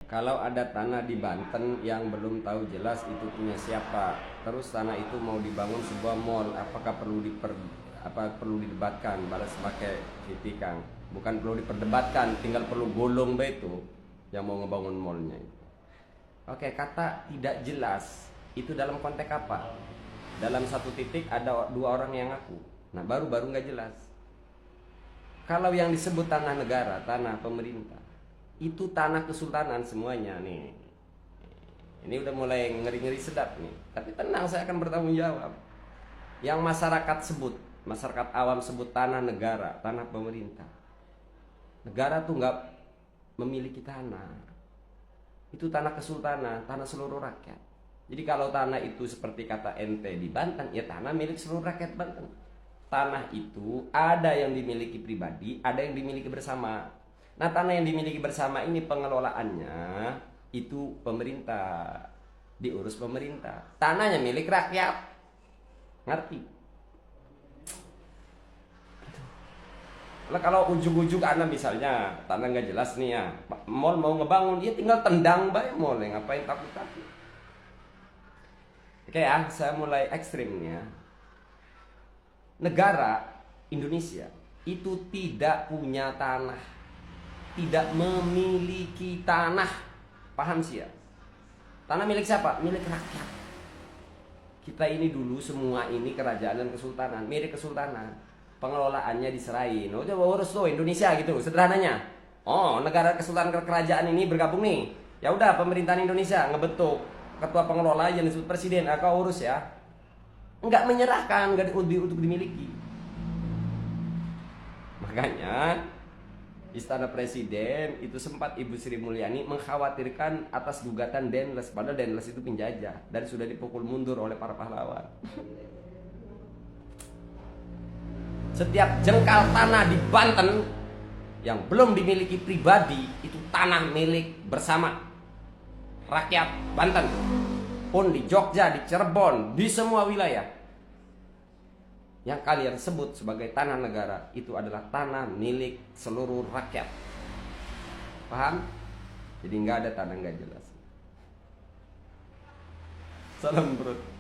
Kalau ada tanah di Banten yang belum tahu jelas itu punya siapa, terus tanah itu mau dibangun sebuah mall, apakah perlu didebatkan? Balas pakai titik Kang. Bukan perlu diperdebatkan, tinggal perlu golong itu yang mau ngebangun mallnya. Oke, kata tidak jelas itu dalam konteks apa? Dalam satu titik ada dua orang yang ngaku. Nah, baru nggak jelas. Kalau yang disebut tanah negara, tanah pemerintah, itu tanah kesultanan semuanya nih. Ini udah mulai ngeri-ngeri sedap nih. Tapi tenang, saya akan bertanggung jawab. Yang masyarakat awam sebut tanah negara, tanah pemerintah. Negara tuh nggak memiliki tanah. Itu tanah kesultanan, tanah seluruh rakyat. Jadi kalau tanah itu seperti kata ente di Banten, ya tanah milik seluruh rakyat Banten. Tanah itu ada yang dimiliki pribadi, ada yang dimiliki bersama. Nah, tanah yang dimiliki bersama ini pengelolaannya itu pemerintah, diurus pemerintah. Tanahnya milik rakyat. Ngerti? Nah, kalau ujung-ujung Anda misalnya tanah nggak jelas nih ya, mall mau ngebangun, dia tinggal tendang bae mall, ngapain takut-takut. Oke ya, saya mulai ekstrim nih ya. Negara Indonesia itu tidak punya tanah, tidak memiliki tanah. Paham sih ya? Tanah milik siapa? Milik rakyat. Kita ini dulu semua ini kerajaan dan kesultanan, milik kesultanan. Pengelolaannya diserahin. Oh, coba urus tuh Indonesia gitu, sederhananya. Oh, negara kesultanan kerajaan ini bergabung nih. Ya udah, pemerintahan Indonesia ngebentuk ketua pengelola yang disebut presiden, kau urus ya. Enggak menyerahkan, enggak untuk dimiliki. Makanya Istana Presiden itu sempat Ibu Sri Mulyani mengkhawatirkan atas gugatan Denles, padahal Denles itu penjajah dan sudah dipukul mundur oleh para pahlawan. Setiap jengkal tanah di Banten yang belum dimiliki pribadi itu tanah milik bersama rakyat Banten. Pun di Jogja, di Cirebon, di semua wilayah yang kalian sebut sebagai tanah negara itu adalah tanah milik seluruh rakyat. Paham? Jadi nggak ada tanah nggak jelas. Salam bro.